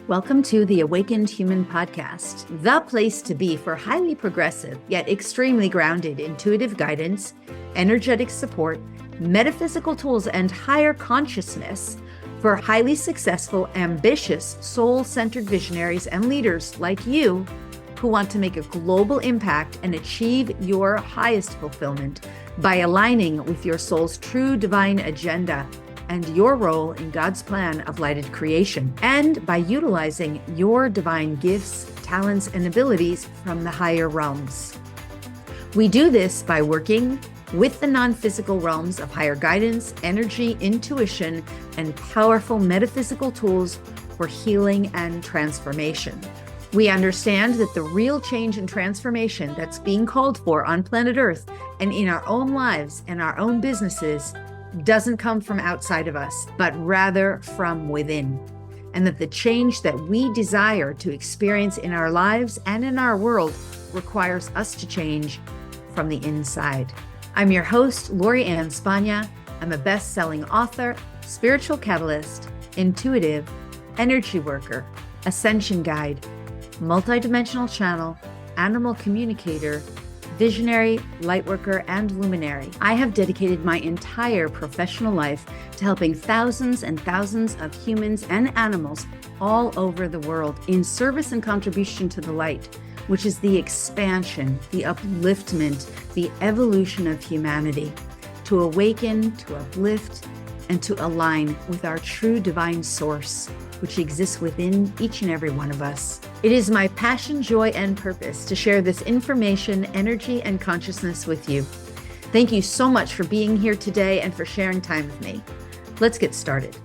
Welcome to the Awakened Human Podcast, the place to be for highly progressive yet extremely grounded intuitive guidance, energetic support, metaphysical tools, and higher consciousness for highly successful, ambitious, soul-centered visionaries and leaders like you who want to make a global impact and achieve your highest fulfillment by aligning with your soul's true divine agenda and your role in God's plan of lighted creation, and by utilizing your divine gifts, talents, and abilities from the higher realms. We do this by working with the non-physical realms of higher guidance, energy, intuition, and powerful metaphysical tools for healing and transformation. We understand that the real change and transformation that's being called for on planet Earth and in our own lives and our own businesses doesn't come from outside of us, but rather from within. And that the change that we desire to experience in our lives and in our world requires us to change from the inside. I'm your host, Lori Spagna. I'm a best-selling author, spiritual catalyst, intuitive, energy worker, ascension guide, multidimensional channel, animal communicator, visionary, lightworker, and luminary. I have dedicated my entire professional life to helping thousands and thousands of humans and animals all over the world in service and contribution to the light, which is the expansion, the upliftment, the evolution of humanity, to awaken, to uplift, and to align with our true divine source, which exists within each and every one of us. It is my passion, joy, and purpose to share this information, energy, and consciousness with you. Thank you so much for being here today and for sharing time with me. Let's get started.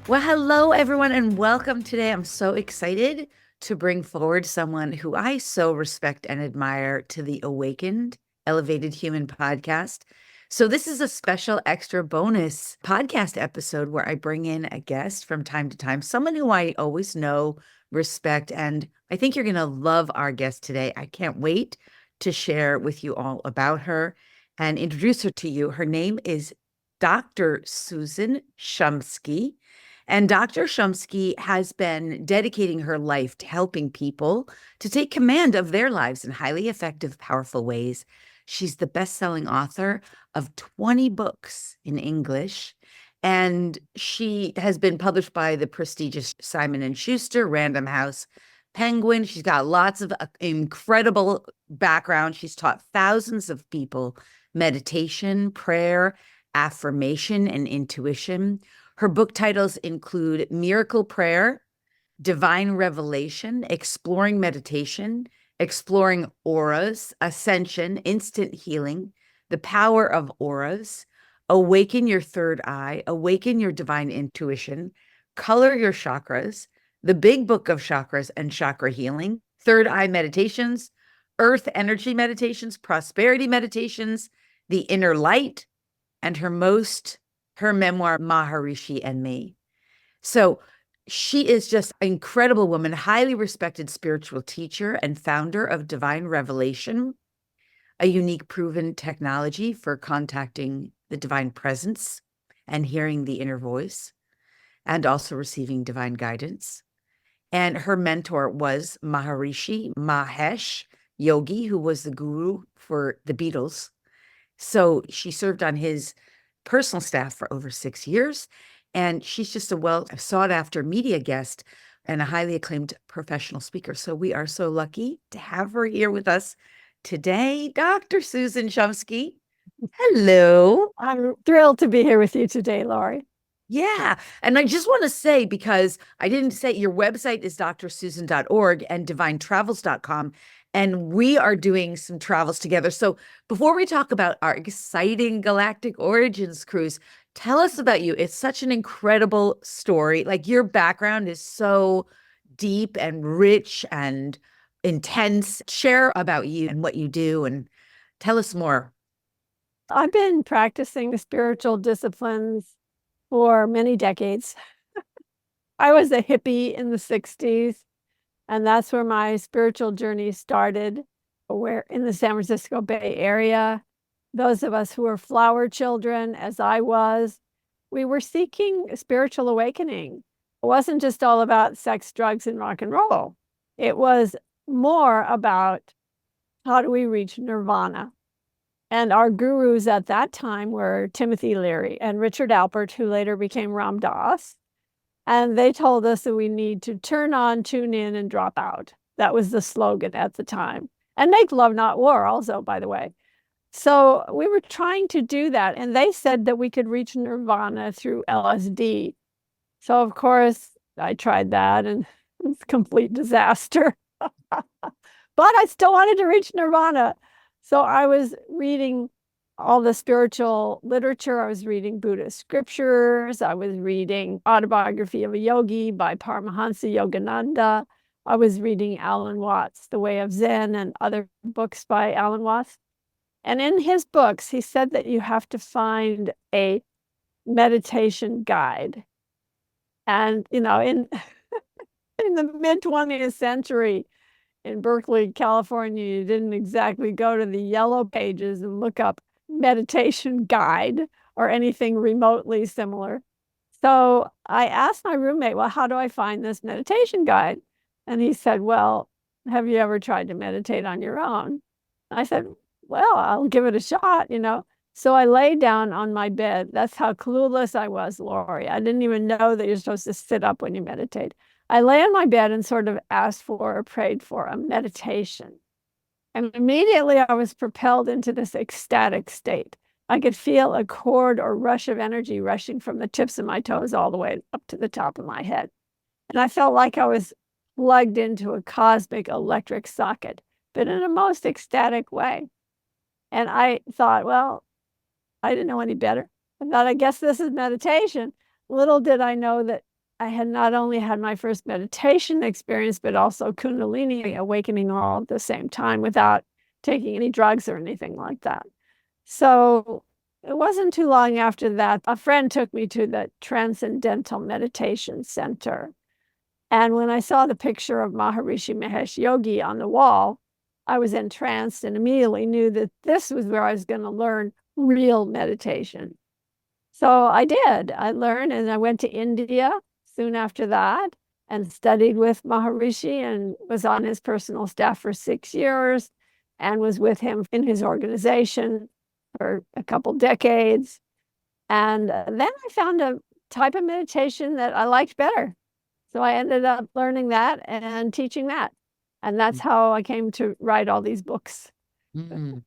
Well, hello, everyone, and welcome today. I'm so excited to bring forward someone who I so respect and admire to the Awakened, Elevated Human podcast. So this is a special extra bonus podcast episode where I bring in a guest from time to time, someone who I always know, respect, and I think you're going to love our guest today. I can't wait to share with you all about her and introduce her to you. Her name is Dr. Susan Shumsky, and Dr. Shumsky has been dedicating her life to helping people to take command of their lives in highly effective, powerful ways. She's the best-selling author of 20 books in English, and she has been published by the prestigious Simon & Schuster, Random House, Penguin. She's got lots of incredible background. She's taught thousands of people meditation, prayer, affirmation, and intuition. Her book titles include Miracle Prayer, Divine Revelation, Exploring Meditation, Exploring Auras, Ascension, Instant Healing, The Power of Auras, Awaken Your Third Eye, Awaken Your Divine Intuition, Color Your Chakras, The Big Book of Chakras and Chakra Healing, Third Eye Meditations, Earth Energy Meditations, Prosperity Meditations, The Inner Light, and her memoir, Maharishi and Me. So she is just an incredible woman, highly respected spiritual teacher and founder of Divine Revelation, a unique proven technology for contacting the divine presence and hearing the inner voice, and also receiving divine guidance. And her mentor was Maharishi Mahesh Yogi, who was the guru for the Beatles. So she served on his personal staff for over 6 years. And she's just a well-sought-after media guest and a highly acclaimed professional speaker. So we are so lucky to have her here with us today, Dr. Susan Shumsky. Hello. I'm thrilled to be here with you today, Lori. Yeah. And I just want to say, because I didn't say, your website is drsusan.org and divinetravels.com. And we are doing some travels together. So before we talk about our exciting Galactic Origins Cruise, tell us about you. It's such an incredible story. Like, your background is so deep and rich and intense. Share about you and what you do and tell us more. I've been practicing the spiritual disciplines for many decades. I was a hippie in the 60s, and that's where my spiritual journey started, where in the San Francisco Bay Area. Those of us who were flower children, as I was, we were seeking spiritual awakening. It wasn't just all about sex, drugs, and rock and roll. It was more about how do we reach nirvana. And our gurus at that time were Timothy Leary and Richard Alpert, who later became Ram Dass. And they told us that we need to turn on, tune in, and drop out. That was the slogan at the time. And make love, not war, also, by the way. So we were trying to do that. And they said that we could reach nirvana through LSD. So, of course, I tried that and it was a complete disaster. But I still wanted to reach nirvana. So I was reading all the spiritual literature. I was reading Buddhist scriptures. I was reading Autobiography of a Yogi by Paramahansa Yogananda. I was reading Alan Watts' The Way of Zen and other books by Alan Watts. And in his books, he said that you have to find a meditation guide. And, in in the mid 20th century, in Berkeley, California, you didn't exactly go to the yellow pages and look up meditation guide or anything remotely similar. So I asked my roommate, well, how do I find this meditation guide? And he said, well, have you ever tried to meditate on your own? I said, well, I'll give it a shot, So I lay down on my bed. That's how clueless I was, Lori. I didn't even know that you're supposed to sit up when you meditate. I lay on my bed and sort of asked for or prayed for a meditation. And immediately I was propelled into this ecstatic state. I could feel a cord or rush of energy rushing from the tips of my toes all the way up to the top of my head. And I felt like I was plugged into a cosmic electric socket, but in a most ecstatic way. And I thought, well, I didn't know any better. I thought, I guess this is meditation. Little did I know that I had not only had my first meditation experience, but also Kundalini awakening all at the same time without taking any drugs or anything like that. So it wasn't too long after that, a friend took me to the Transcendental Meditation Center. And when I saw the picture of Maharishi Mahesh Yogi on the wall, I was entranced and immediately knew that this was where I was going to learn real meditation. So I did. I learned, and I went to India soon after that and studied with Maharishi and was on his personal staff for 6 years and was with him in his organization for a couple decades. And then I found a type of meditation that I liked better. So I ended up learning that and teaching that. And that's how I came to write all these books. Mm.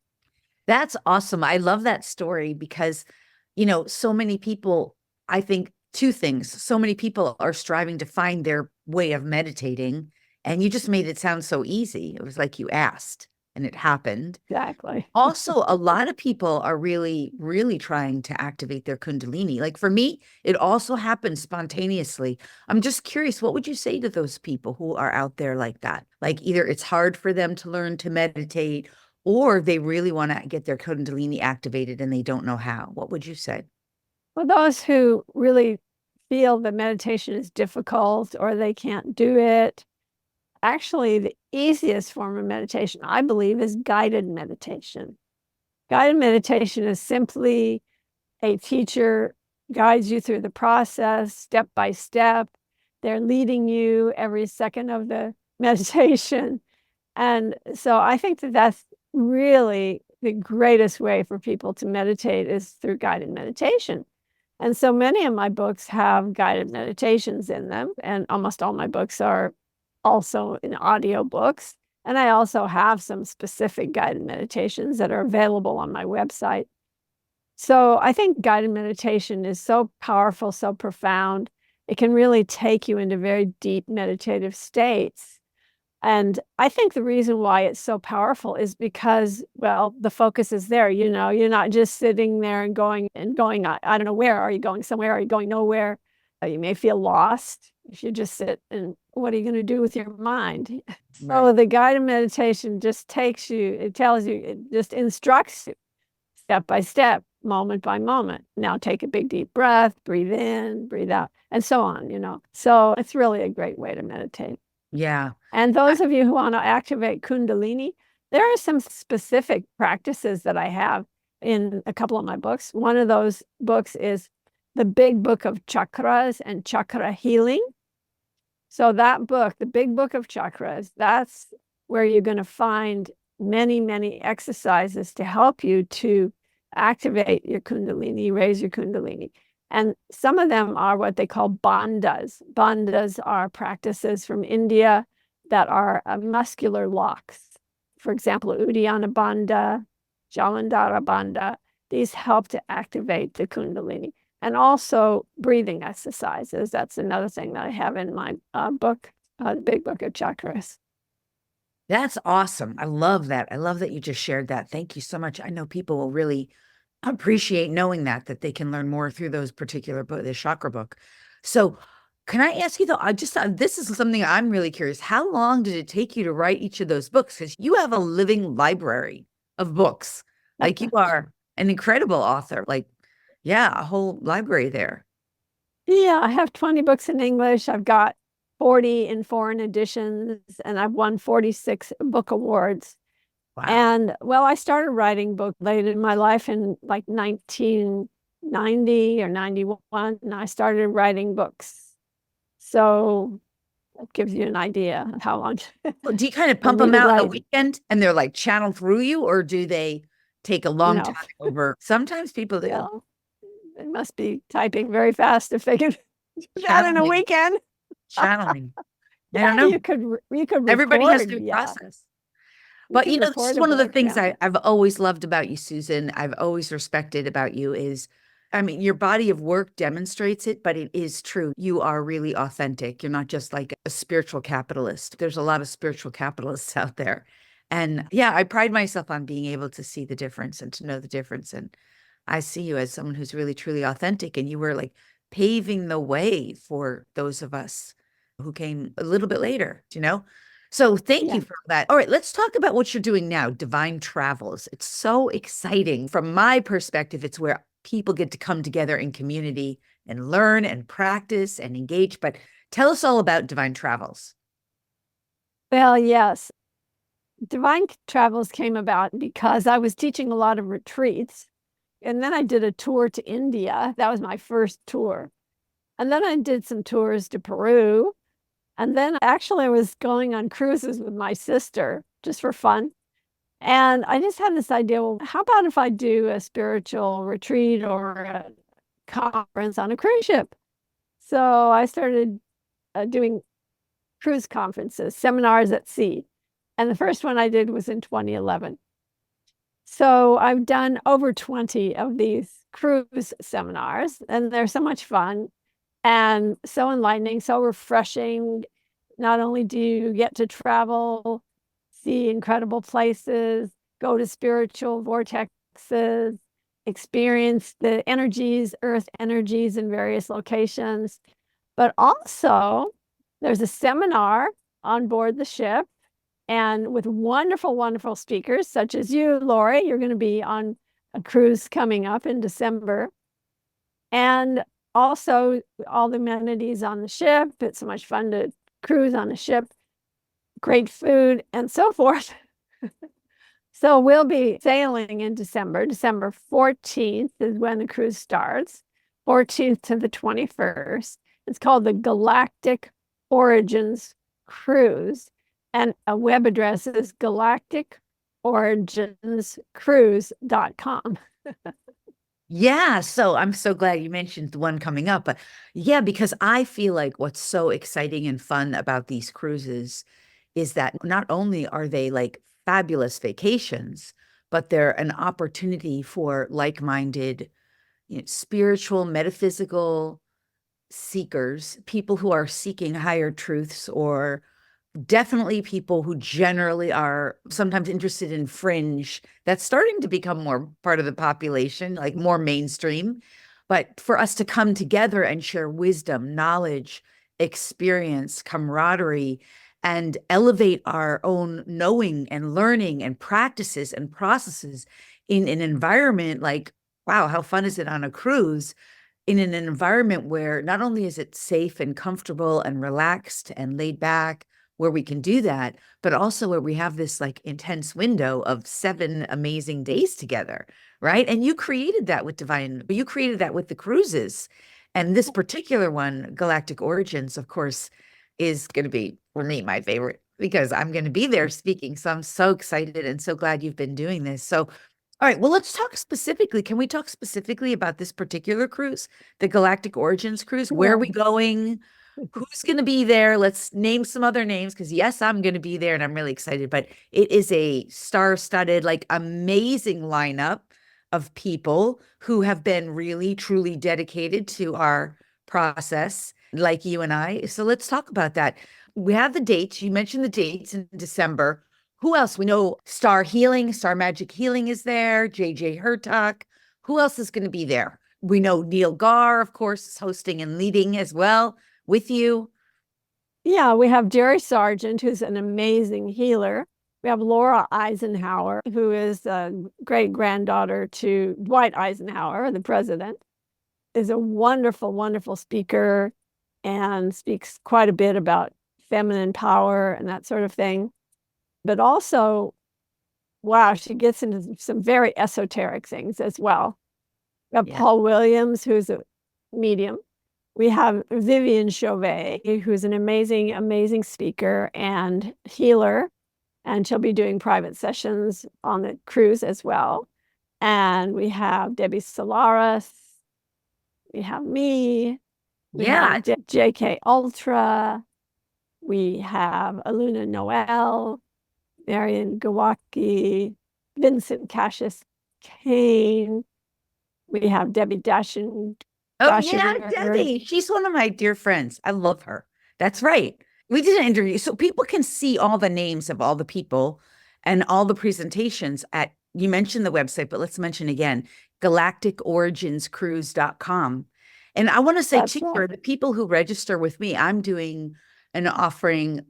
That's awesome. I love that story because, so many people, I think two things. So many people are striving to find their way of meditating, and you just made it sound so easy. It was like you asked and it happened. Exactly. Also, a lot of people are really, really trying to activate their Kundalini. Like for me, it also happens spontaneously. I'm just curious, what would you say to those people who are out there like that? Like either it's hard for them to learn to meditate or they really want to get their Kundalini activated and they don't know how. What would you say? Well, those who really feel that meditation is difficult or they can't do it, actually, the easiest form of meditation, I believe, is guided meditation. Guided meditation is simply a teacher guides you through the process step by step. They're leading you every second of the meditation. And so I think that that's really the greatest way for people to meditate is through guided meditation. And so many of my books have guided meditations in them, and almost all my books are also in audio books. And I also have some specific guided meditations that are available on my website. So I think guided meditation is so powerful, so profound. It can really take you into very deep meditative states. And I think the reason why it's so powerful is because, well, the focus is there. You're not just sitting there and going, I don't know, where are you going? Somewhere? Are you going nowhere? You may feel lost if you just sit and what are you going to do with your mind? So the guided meditation just takes you, it tells you, it just instructs you step by step, moment by moment. Now take a big deep breath, breathe in, breathe out, and so on. So it's really a great way to meditate. Yeah. And those of you who want to activate Kundalini, there are some specific practices that I have in a couple of my books. One of those books is the Big Book of Chakras and Chakra Healing. So that book, the Big Book of Chakras, that's where you're going to find many, many exercises to help you to activate your Kundalini, raise your Kundalini. And some of them are what they call bandhas. Bandhas are practices from India that are muscular locks. For example, Uddiyana Bandha, Jalandhara Bandha. These help to activate the Kundalini. And also breathing exercises. That's another thing that I have in my book, the Big Book of Chakras. That's awesome. I love that. I love that you just shared that. Thank you so much. I know people will really appreciate knowing that they can learn more through those particular book, the chakra book. So can I ask you though, I just, this is something I'm really curious. How long did it take you to write each of those books? Because you have a living library of books. Like you are an incredible author. Like, yeah, a whole library there. Yeah, I have 20 books in English. I've got 40 in foreign editions, and I've won 46 book awards. Wow. And well, I started writing books late in my life in like 1990 or 91, and I started writing books. So that gives you an idea of how long. Well, do you kind of pump them out on the weekend and they're like channeled through you, or do they take a long time over? Sometimes people do. Well, they must be typing very fast if they can do that in a weekend. Channeling. I Yeah, don't know. you could record, everybody has their process. But you know, this is one of the things I've always loved about you, Susan. I've always respected about you is, I mean, your body of work demonstrates it, but it is true. You are really authentic. You're not just like a spiritual capitalist. There's a lot of spiritual capitalists out there. And yeah, I pride myself on being able to see the difference and to know the difference. And I see you as someone who's really, truly authentic. And you were like paving the way for those of us who came a little bit later, you know? So thank you for that. All right, let's talk about what you're doing now, Divine Travels. It's so exciting. From my perspective, it's where people get to come together in community and learn and practice and engage. But tell us all about Divine Travels. Well, yes. Divine Travels came about because I was teaching a lot of retreats. And then I did a tour to India. That was my first tour. And then I did some tours to Peru. And then actually I was going on cruises with my sister just for fun. And I just had this idea, well, how about if I do a spiritual retreat or a conference on a cruise ship? So I started doing cruise conferences, seminars at sea. And the first one I did was in 2011. So I've done over 20 of these cruise seminars, and they're so much fun and so enlightening, so refreshing. Not only do you get to travel, see incredible places, go to spiritual vortexes, experience the energies, earth energies in various locations, but also there's a seminar on board the ship and with wonderful, wonderful speakers such as you, Lori. You're going to be on a cruise coming up in December. And also all the amenities on the ship. It's so much fun to cruise on a ship, great food, and so forth. So we'll be sailing in December. December 14th is when the cruise starts, 14th to the 21st. It's called the Galactic Origins Cruise. And a web address is galacticoriginscruise.com. Yeah, so I'm so glad you mentioned the one coming up. But yeah, because I feel like what's so exciting and fun about these cruises is that not only are they like fabulous vacations, but they're an opportunity for like-minded, spiritual, metaphysical seekers, people who are seeking higher truths, or definitely people who generally are sometimes interested in fringe. That's starting to become more part of the population, like more mainstream. But for us to come together and share wisdom, knowledge, experience, camaraderie, and elevate our own knowing and learning and practices and processes in an environment like, wow, how fun is it on a cruise? In an environment where not only is it safe and comfortable and relaxed and laid back, where we can do that, but also where we have this like intense window of 7 amazing days together, right? And you created that with you created that with the cruises. And this particular one, Galactic Origins, of course, is going to be, for me, my favorite because I'm going to be there speaking. So I'm so excited and so glad you've been doing this. So, all right, well, let's talk specifically. Can we talk specifically about this particular cruise, the Galactic Origins Cruise? Where are we going? Who's going to be there? Let's name some other names because, yes, I'm going to be there and I'm really excited. But it is a star-studded, like amazing lineup of people who have been really, truly dedicated to our process, like you and I. So let's talk about that. We have the dates. You mentioned the dates in December. Who else? We know Star Healing, Star Magic Healing is there, JJ Hurtak. Who else is going to be there? We know Neil Gar, of course, is hosting and leading as well with you. Yeah, we have Jerry Sargent, who's an amazing healer. We have Laura Eisenhower, who is a great granddaughter to Dwight Eisenhower, the president, is a wonderful, wonderful speaker and speaks quite a bit about feminine power and that sort of thing. But also, wow, she gets into some very esoteric things as well. We have Paul Williams, who's a medium. We have Vivian Chauvet, who's an amazing, amazing speaker and healer, and she'll be doing private sessions on the cruise as well. And we have Debbie Solaris. We have me. We have JK Ultra. We have Aluna Noel, Marion Gawaki, Vincent Cassius Kane. We have Debbie Dashin. Oh, yeah, Debbie. She's one of my dear friends. I love her. That's right. We did an interview. So people can see all the names of all the people and all the presentations at, you mentioned the website, but let's mention again, galacticoriginscruise.com. And I want to say too, for the people who register with me, I'm doing and offering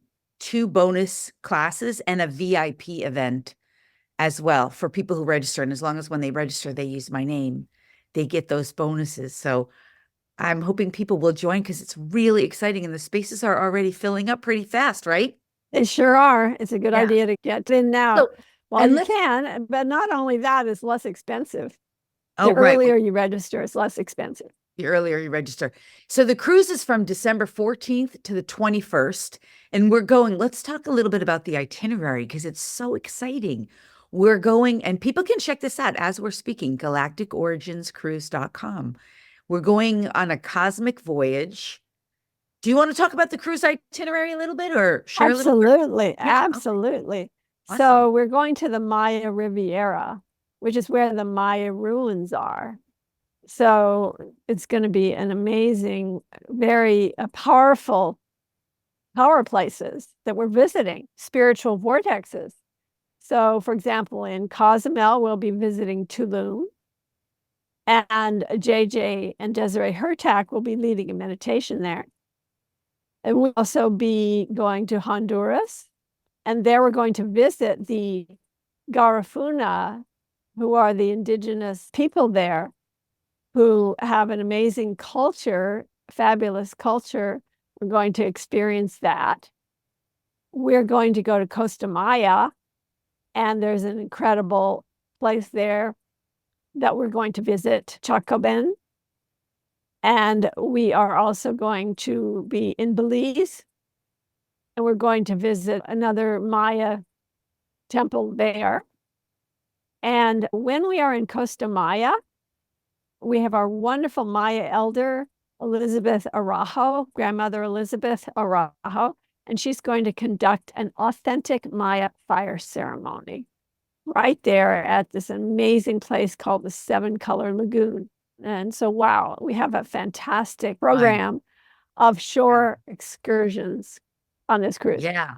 2 bonus classes and a VIP event as well for people who register. And as long as when they register, they use my name, they get those bonuses. So I'm hoping people will join because it's really exciting and the spaces are already filling up pretty fast, right? They sure are. It's a good idea to get in now. Well, you can, but not only that, it's less expensive. The earlier you register, it's less expensive. The earlier you register. So the cruise is from December 14th to the 21st. And we're going, let's talk a little bit about the itinerary because it's so exciting. We're going, and people can check this out as we're speaking, galacticoriginscruise.com. We're going on a cosmic voyage. Do you want to talk about the cruise itinerary a little bit or share a little? Absolutely. Absolutely. Awesome. So we're going to the Maya Riviera, which is where the Maya ruins are. So it's going to be an amazing, very powerful power places that we're visiting, spiritual vortexes. So, for example, in Cozumel, we'll be visiting Tulum. And JJ and Desiree Hurtak will be leading a meditation there. And we'll also be going to Honduras. And there we're going to visit the Garifuna, who are the indigenous people there, who have an amazing culture, fabulous culture. We're going to experience that. We're going to go to Costa Maya, and there's an incredible place there that we're going to visit, Chacoben. And we are also going to be in Belize, and we're going to visit another Maya temple there. And when we are in Costa Maya, we have our wonderful Maya elder, Elizabeth Araujo, Grandmother Elizabeth Araujo, and she's going to conduct an authentic Maya fire ceremony right there at this amazing place called the 7 Color Lagoon. And so, wow, we have a fantastic program of shore excursions on this cruise. Yeah.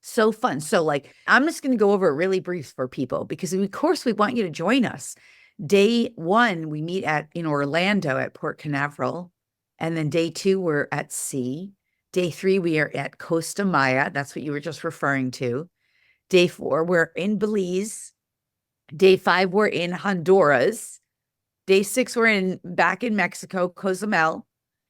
So fun. So like, I'm just going to go over it really brief for people because of course we want you to join us. Day 1, we meet in Orlando at Port Canaveral. And then day 2, we're at sea. Day 3, we are at Costa Maya. That's what you were just referring to. Day 4, we're in Belize. Day 5, we're in Honduras. Day 6, we're back in Mexico, Cozumel.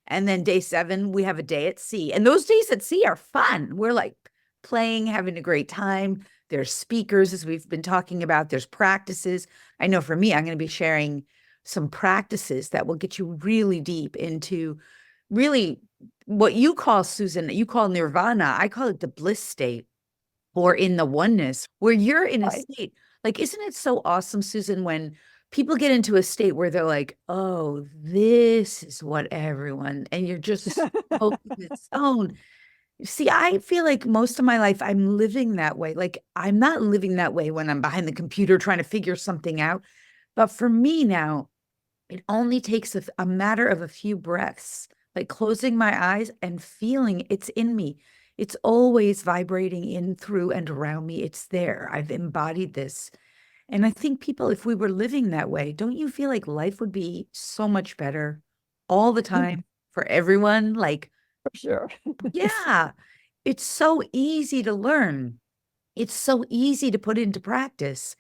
And then day 7, we have a day at sea. And those days at sea are fun. We're like playing, having a great time. There's speakers, as we've been talking about. There's practices. I know for me, I'm going to be sharing some practices that will get you really deep into really what you call, Susan, you call nirvana, I call it the bliss state, or in the oneness where you're in a Right. state. Like, isn't it so awesome, Susan, when people get into a state where they're like, oh, this is what everyone, and you're just so in the zone. See, I feel like most of my life I'm living that way. Like, I'm not living that way when I'm behind the computer trying to figure something out. But for me now, it only takes a matter of a few breaths, like closing my eyes and feeling it's in me. It's always vibrating in, through, and around me. It's there. I've embodied this. And I think people, if we were living that way, don't you feel like life would be so much better all the time for everyone? Like, For sure. yeah, it's so easy to learn. It's so easy to put into practice.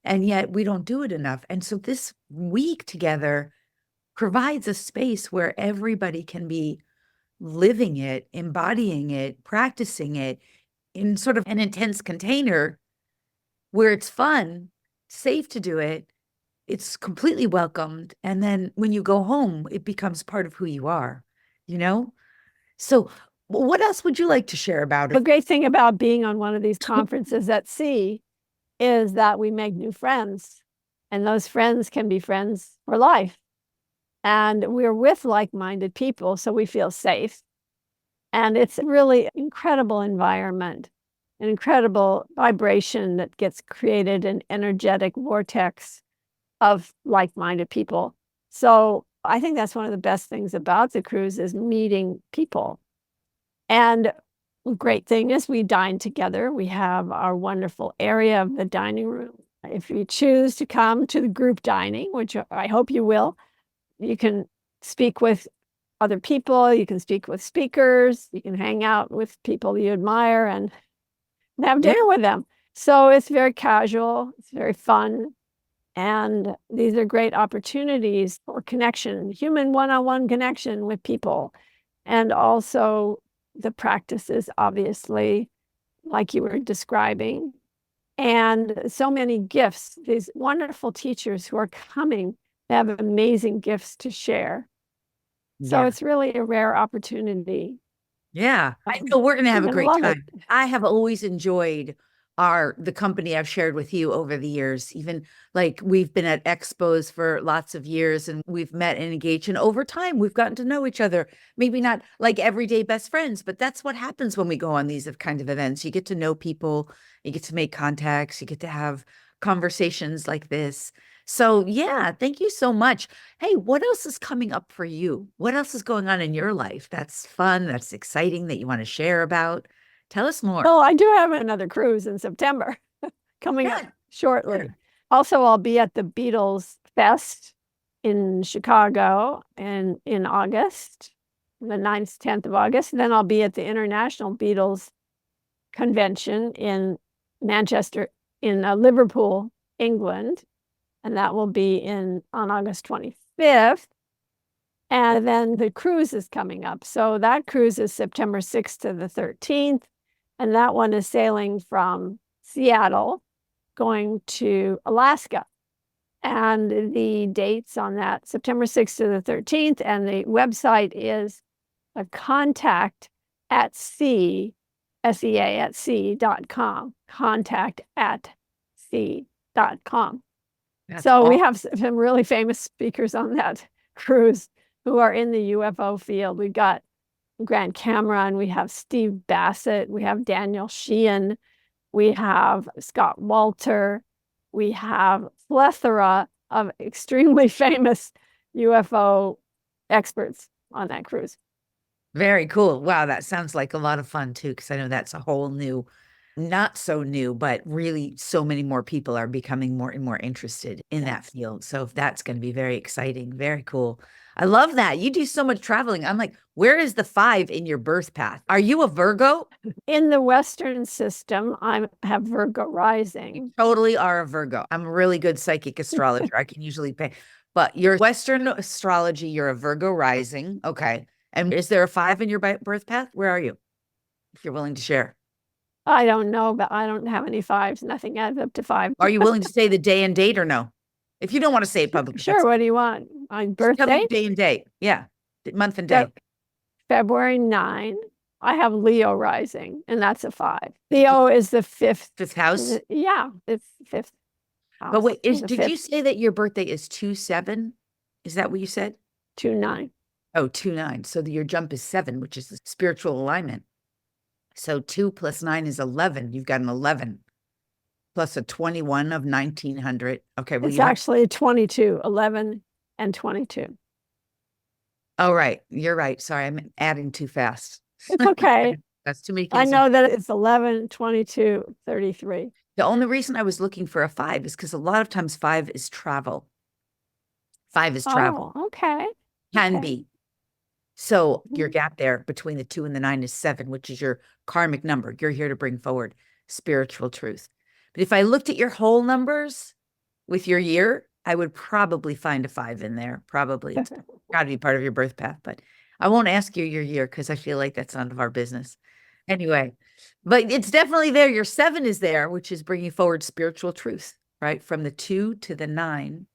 And yet we don't do it enough. And so this week together provides a space where everybody can be living it, embodying it, practicing it in sort of an intense container where it's fun, safe to do it. It's completely welcomed. And then when you go home, it becomes part of who you are, you know? So, what else would you like to share about The it? great thing about being on one of these conferences at sea is that we make new friends, and those friends can be friends for life. And we're with like-minded people, so we feel safe. And it's really incredible environment, an incredible vibration that gets created, an energetic vortex of like-minded people. So I think that's one of the best things about the cruise is meeting people. And great thing is we dine together. We have our wonderful area of the dining room. If you choose to come to the group dining, which I hope you will, you can speak with other people, you can speak with speakers, you can hang out with people you admire and have Yeah. dinner with them. So it's very casual, it's very fun. And these are great opportunities for connection, human one-on-one connection with people. And also the practices, obviously, like you were describing. And so many gifts, these wonderful teachers who are coming, they have amazing gifts to share. So Yeah. it's really a rare opportunity. Yeah. I know we're going to You're have a going to great love it. time. I have always enjoyed the company I've shared with you over the years. Even like we've been at expos for lots of years and we've met and engaged. And over time, we've gotten to know each other. Maybe not like everyday best friends, but that's what happens when we go on these kind of events. You get to know people, you get to make contacts, you get to have conversations like this. So, yeah, thank you so much. Hey, what else is coming up for you? What else is going on in your life that's fun, that's exciting, that you want to share about? Tell us more. Well, I do have another cruise in September coming up Good. shortly. Good. Also, I'll be at the Beatles Fest in Chicago and in August, the 9th, 10th of August. And then I'll be at the International Beatles Convention in Manchester, in Liverpool, England. And that will be on August 25th. And then the cruise is coming up. So that cruise is September 6th to the 13th. And that one is sailing from Seattle, going to Alaska. And the dates on that, September 6th to the 13th. And the website is a contact at sea, SEA at sea.com, contact at sea.com. That's So we all. have some really famous speakers on that cruise who are in the UFO field. We got Grant Cameron, we have Steve Bassett, we have Daniel Sheehan, we have Scott Walter, we have plethora of extremely famous UFO experts on that cruise. Very cool. Wow, that sounds like a lot of fun too, because I know that's a whole new, not so new, but really so many more people are becoming more and more interested in that field. So if that's going to be very exciting, very cool. I love that. You do so much traveling. I'm like, where is the 5 in your birth path? Are you a Virgo? In the Western system, I have Virgo rising. Totally are a Virgo. I'm a really good psychic astrologer. I can usually pay, but your Western astrology, you're a Virgo rising. Okay. And is there a 5 in your birth path? Where are you? If you're willing to share. I don't know, but I don't have any fives. Nothing adds up to 5. Are you willing to say the day and date or no? If you don't want to say it publicly, Sure, that's what do you want? My just tell me birthday? day and date. Yeah. Month and day. February 9. I have Leo rising, and that's a 5. Leo is the fifth house. Yeah, it's fifth house. But wait, did you say that your birthday is 2/7? Is that what you said? 2/9. Oh, 2/9. So your jump is 7, which is the spiritual alignment. So 2 plus 9 is 11. You've got an 11 plus a 21 of 1900. Okay. Well, it's actually 22, 11 and 22. Oh, right. You're right. Sorry, I'm adding too fast. It's okay. That's too many I things. know that it's 11, 22, 33. The only reason I was looking for a 5 is because a lot of times 5 is travel. 5 is travel. Oh, okay. Can be. So your gap there between the 2 and the 9 is 7, which is your karmic number. You're here to bring forward spiritual truth. But if I looked at your whole numbers with your year, I would probably find a 5 in there. Probably. It's got to be part of your birth path, but I won't ask you your year because I feel like that's none of our business. Anyway, but it's definitely there. Your 7 is there, which is bringing forward spiritual truth, right? From the 2 to the 9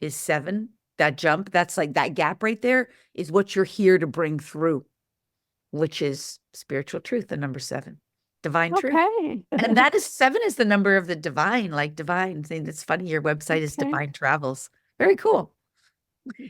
is 7. That jump, that's like that gap right there is what you're here to bring through, which is spiritual truth, the number 7, divine truth. And that is 7 is the number of the divine, like divine thing. That's funny. Your website is Divine Travels. Very cool.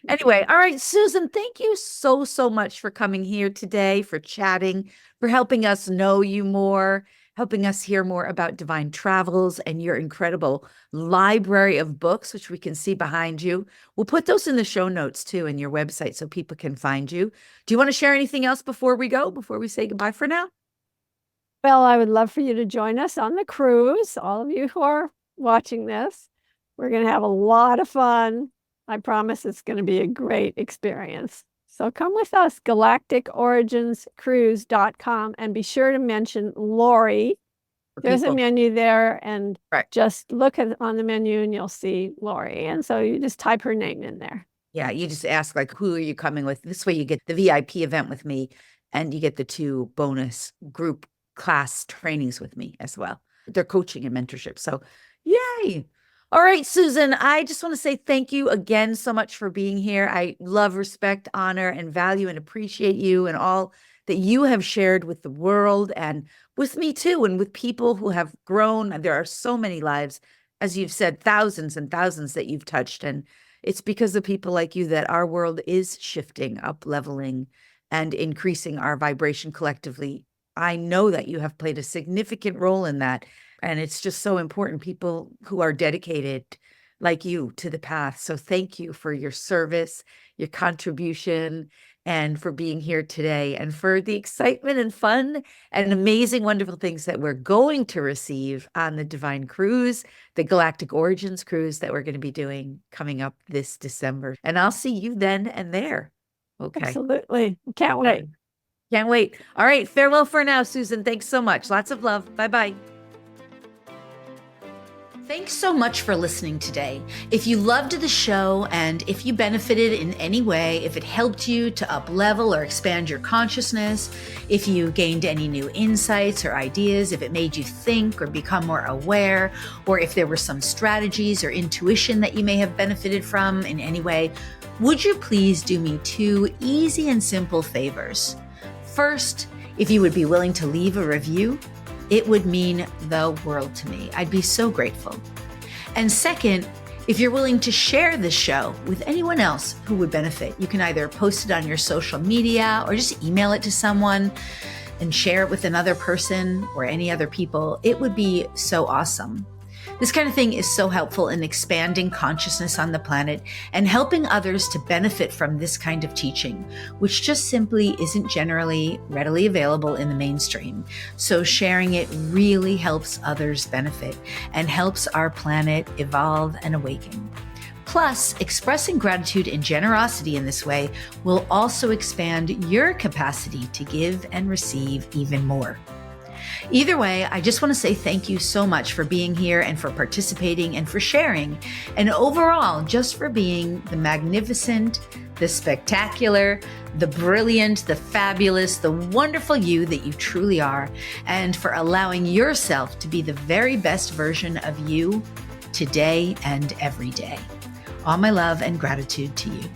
Anyway, all right, Susan, thank you so, so much for coming here today, for chatting, for helping us know you more, helping us hear more about Divine Travels and your incredible library of books, which we can see behind you. We'll put those in the show notes too, in your website so people can find you. Do you want to share anything else before we go, before we say goodbye for now? Well, I would love for you to join us on the cruise. All of you who are watching this, we're going to have a lot of fun. I promise it's going to be a great experience. So come with us, galacticoriginscruise.com, and be sure to mention Lori. There's a menu there, and just look on the menu and you'll see Lori. And so you just type her name in there. Yeah, you just ask, like, who are you coming with? This way you get the VIP event with me, and you get the 2 bonus group class trainings with me as well. They're coaching and mentorship. So yay. All right, Susan, I just want to say thank you again so much for being here. I love, respect, honor, and value and appreciate you and all that you have shared with the world and with me too, and with people who have grown. There are so many lives, as you've said, thousands and thousands that you've touched. And it's because of people like you that our world is shifting, up leveling, and increasing our vibration collectively. I know that you have played a significant role in that. And it's just so important, people who are dedicated like you to the path. So thank you for your service, your contribution, and for being here today, and for the excitement and fun and amazing, wonderful things that we're going to receive on the Divine Cruise, the Galactic Origins Cruise that we're going to be doing coming up this December. And I'll see you then and there. Okay. Absolutely. Can't wait. Can't wait. All right. Farewell for now, Susan. Thanks so much. Lots of love. Bye-bye. Thanks so much for listening today. If you loved the show and if you benefited in any way, if it helped you to up-level or expand your consciousness, if you gained any new insights or ideas, if it made you think or become more aware, or if there were some strategies or intuition that you may have benefited from in any way, would you please do me 2 easy and simple favors? First, if you would be willing to leave a review, it would mean the world to me. I'd be so grateful. And second, if you're willing to share this show with anyone else who would benefit, you can either post it on your social media or just email it to someone and share it with another person or any other people. It would be so awesome. This kind of thing is so helpful in expanding consciousness on the planet and helping others to benefit from this kind of teaching, which just simply isn't generally readily available in the mainstream. So sharing it really helps others benefit and helps our planet evolve and awaken. Plus, expressing gratitude and generosity in this way will also expand your capacity to give and receive even more. Either way, I just want to say thank you so much for being here and for participating and for sharing, and overall, just for being the magnificent, the spectacular, the brilliant, the fabulous, the wonderful you that you truly are, and for allowing yourself to be the very best version of you today and every day. All my love and gratitude to you.